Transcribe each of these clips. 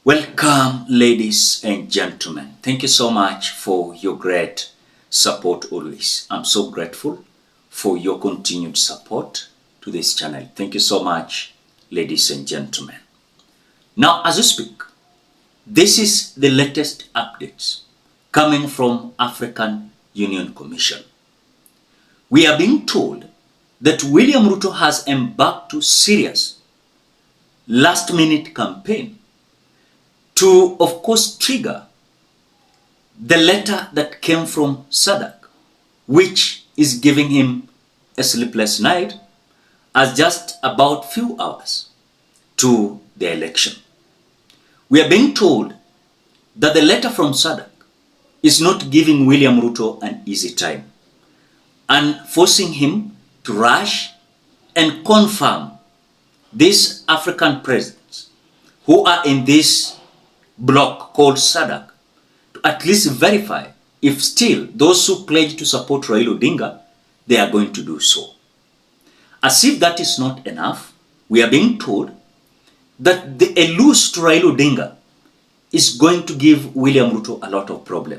Welcome, ladies and gentlemen. Thank you so much for your great support always. I'm so grateful for your continued support to this channel. Thank you so much, ladies and gentlemen. Now, as we speak, this is the latest updates coming from African Union Commission. We are being told that William Ruto has embarked to serious last-minute campaign to, of course, trigger the letter that came from SADC, which is giving him a sleepless night as just about few hours to the election. We are being told that the letter from SADC is not giving William Ruto an easy time and forcing him to rush and confirm these African presidents who are in this bloc called SADC to at least verify if still those who pledge to support Raila Odinga, they are going to do so. As if that is not enough, we are being told that the elude to Raila Odinga is going to give William Ruto a lot of problem.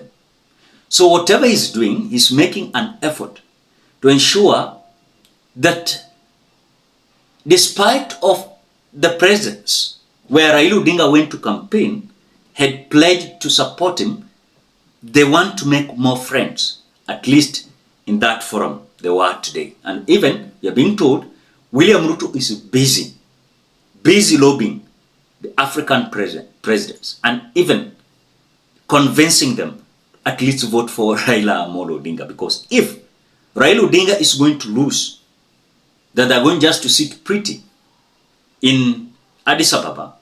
So whatever he's doing, he's making an effort to ensure that despite of the presence where Raila Odinga went to campaign, had pledged to support him, they want to make more friends, at least in that forum they were today. And even, we are being told, William Ruto is busy lobbying the African presidents and even convincing them at least vote for Raila Amolo Odinga. Because if Raila Odinga is going to lose, that they're going just to sit pretty in Addis Ababa,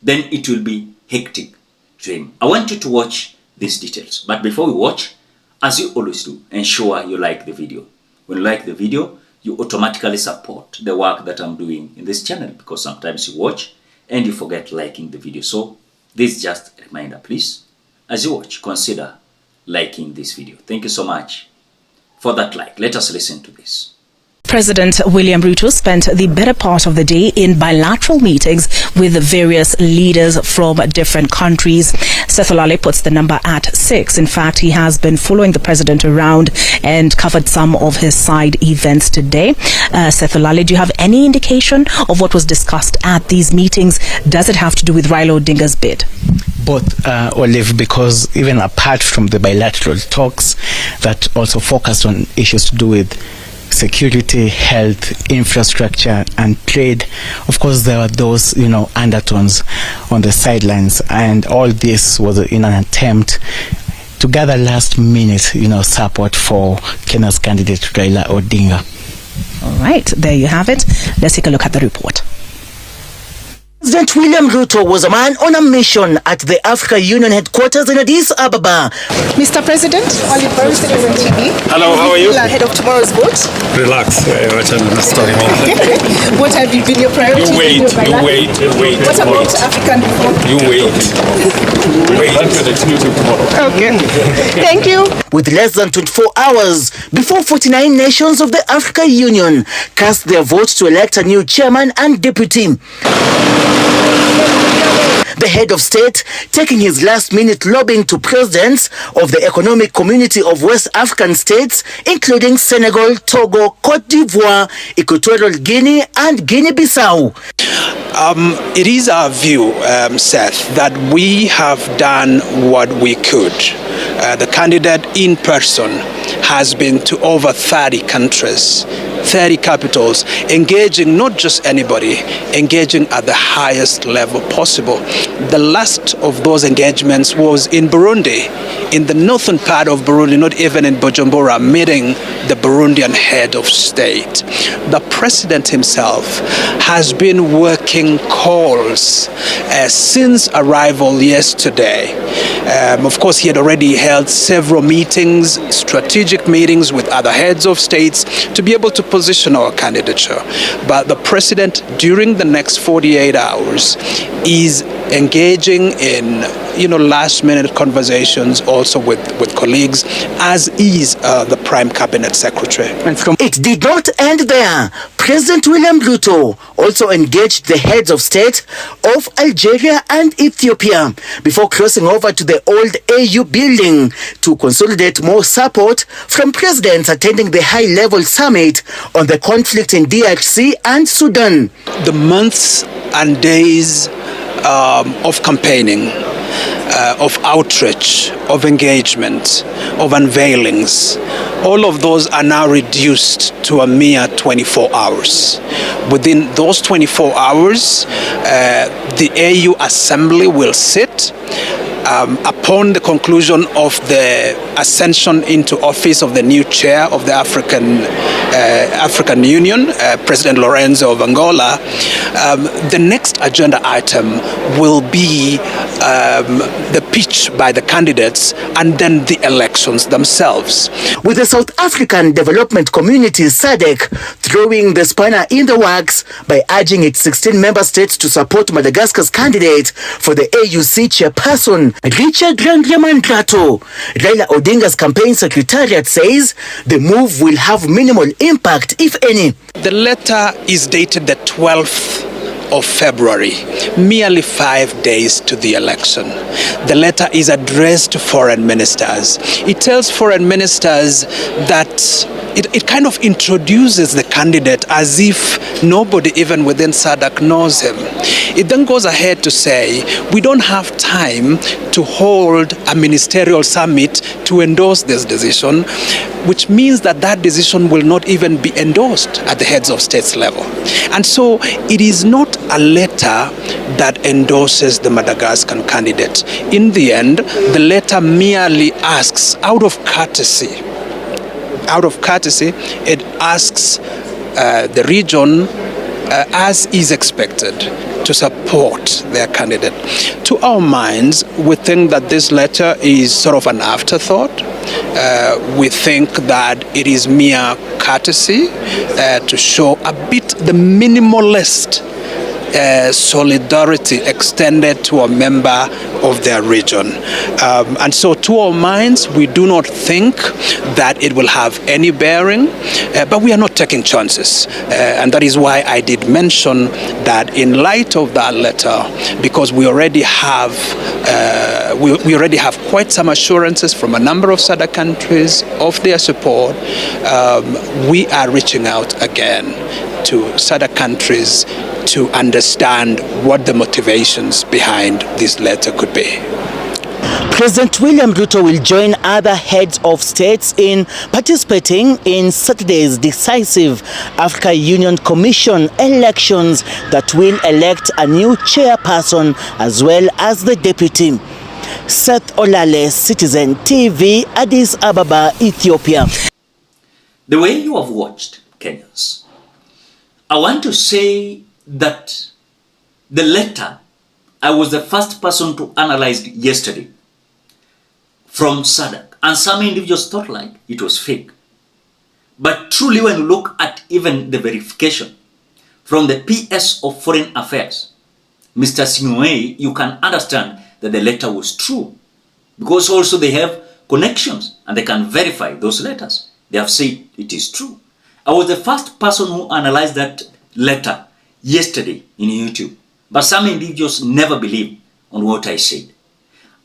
then it will be hectic to him. I want you to watch these details. But before we watch, as you always do, ensure you like the video. When you like the video, you automatically support the work that I'm doing in this channel, because sometimes you watch and you forget liking the video. So this is just a reminder, please. As you watch, consider liking this video. Thank you so much for that like. Let us listen to this. President William Ruto spent the better part of the day in bilateral meetings with various leaders from different countries. Seth Olale puts the number at 6. In fact, he has been following the president around and covered some of his side events today. Seth Olale, do you have any indication of what was discussed at these meetings? Does it have to do with Raila Odinga's bid? Both, Olive, because even apart from the bilateral talks that also focused on issues to do with security, health, infrastructure, and trade, of course, there were those, undertones on the sidelines, and all this was in an attempt to gather last-minute, support for Kenya's candidate Raila Odinga. All right, there you have it. Let's take a look at the report. President William Ruto was a man on a mission at the Africa Union headquarters in Addis Ababa. Mr. President, Oliver, Citizen TV. Hello, how are you? Ahead of tomorrow's vote. Relax. What have been your priorities? You wait. What about African reform? You wait. Okay. Thank you. With less than 24 hours before 49 nations of the Africa Union cast their vote to elect a new chairman and deputy. The head of state taking his last-minute lobbying to presidents of the Economic Community of West African states, including Senegal, Togo, Cote d'Ivoire, Equatorial Guinea, and Guinea-Bissau. It is our view, Seth, that we have done what we could. The candidate in person has been to over 30 countries, 30 capitals, engaging not just anybody, engaging at the highest level possible. The last of those engagements was in Burundi, in the northern part of Burundi, not even in Bujumbura, meeting the Burundian head of state. The president himself has been working calls since arrival yesterday. Of course, he had already held several meetings, strategic meetings with other heads of states to be able to position our candidature. But the president, during the next 48 hours, is engaging in last-minute conversations also with colleagues, as is the Prime Cabinet Secretary. It did not end there. President William Ruto also engaged the heads of state of Algeria and Ethiopia before crossing over to the old AU building to consolidate more support from presidents attending the high-level summit on the conflict in DRC and Sudan. The months and days of campaigning, of outreach, of engagement, of unveilings, all of those are now reduced to a mere 24 hours. Within those 24 hours, the AU Assembly will sit. Upon the conclusion of the ascension into office of the new chair of the African Union, President Lorenzo of Angola, the next agenda item will be the pitch by the candidates and then the elections themselves. With the South African Development Community SADC throwing the spanner in the works by urging its 16 member states to support Madagascar's candidate for the AUC chairperson, Richard Randriamandrato. Raila Odinga's campaign secretariat says the move will have minimal impact, if any. The letter is dated the 12th of February, merely 5 days to the election. The letter is addressed to foreign ministers. It tells foreign ministers that it kind of introduces the candidate as if nobody even within SADC knows him. It then goes ahead to say, we don't have time to hold a ministerial summit to endorse this decision, which means that that decision will not even be endorsed at the heads of states level. And so it is not a letter that endorses the Madagascan candidate. In the end, the letter merely asks, out of courtesy, it asks the region, as is expected, to support their candidate. To our minds, we think that this letter is sort of an afterthought. We think that it is mere courtesy to show a bit the minimalist solidarity extended to a member of their region. And so to our minds, we do not think that it will have any bearing, but we are not taking chances. And that is why I did mention that in light of that letter, because we already have we already have quite some assurances from a number of SADC countries of their support, we are reaching out again to SADC countries to understand what the motivations behind this letter could be. President William Ruto will join other heads of states in participating in Saturday's decisive Africa Union Commission elections that will elect a new chairperson as well as the deputy. Seth Olale, Citizen TV, Addis Ababa, Ethiopia. The way you have watched, Kenyans, I want to say that the letter, I was the first person to analyze it yesterday from SADC, and some individuals thought like it was fake. But truly, when you look at even the verification from the PS of Foreign Affairs, Mr. Sing'oei, you can understand that the letter was true, because also they have connections and they can verify those letters. They have said it is true. I was the first person who analyzed that letter yesterday in YouTube, but some individuals never believed on what I said.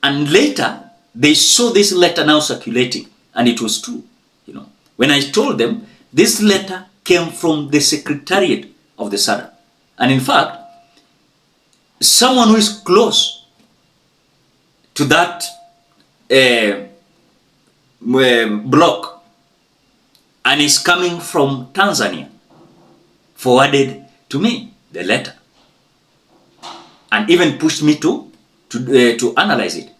And later, they saw this letter now circulating, and it was true. You know, when I told them this letter came from the secretariat of the SADC, and in fact, someone who is close to that block and is coming from Tanzania forwarded to me the letter and even pushed me to analyze it.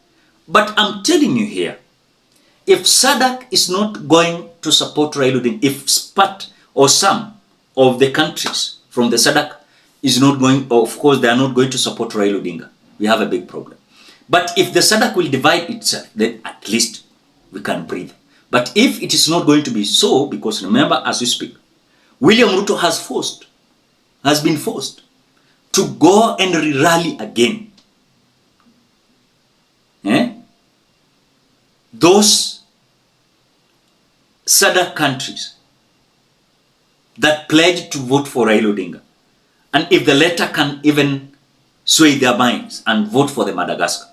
But I'm telling you here, if SADC is not going to support Raila Odinga, if part or some of the countries from the SADC is not going, of course they are not going to support Raila Odinga, we have a big problem. But if the SADC will divide itself, then at least we can breathe. But if it is not going to be so, because remember, as we speak, William Ruto has been forced to go and rally again. Those SADC countries that pledged to vote for Raila Odinga. And if the latter can even sway their minds and vote for the Madagascar.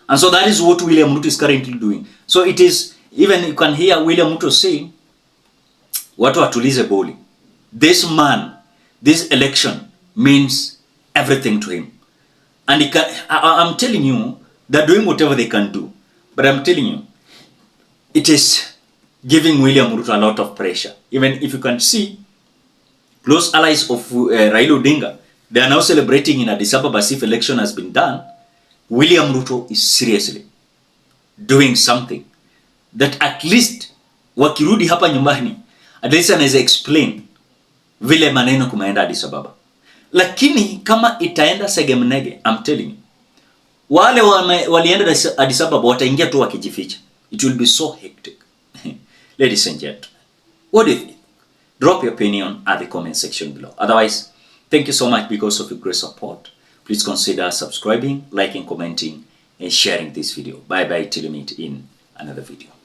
And so that is what William Ruto is currently doing. So it is, even you can hear William Ruto saying, watu watulize boli. This man, this election means everything to him. And he can, I'm telling you, they're doing whatever they can do. But I'm telling you, it is giving William Ruto a lot of pressure. Even if you can see, close allies of Raila Odinga, they are now celebrating in Addis Ababa as if election has been done. William Ruto is seriously doing something that at least wakirudi hapa nyumbani, at least anaweza explain vile maneno kumaenda Addis Ababa. Lakini kama itaenda segemnege, I'm telling you, wale walienda Addis Ababa wataingia tu wakijificha. It will be so hectic. Ladies and gentlemen, what do you think? Drop your opinion at the comment section below. Otherwise, thank you so much because of your great support. Please consider subscribing, liking, commenting, and sharing this video. Bye bye till we meet in another video.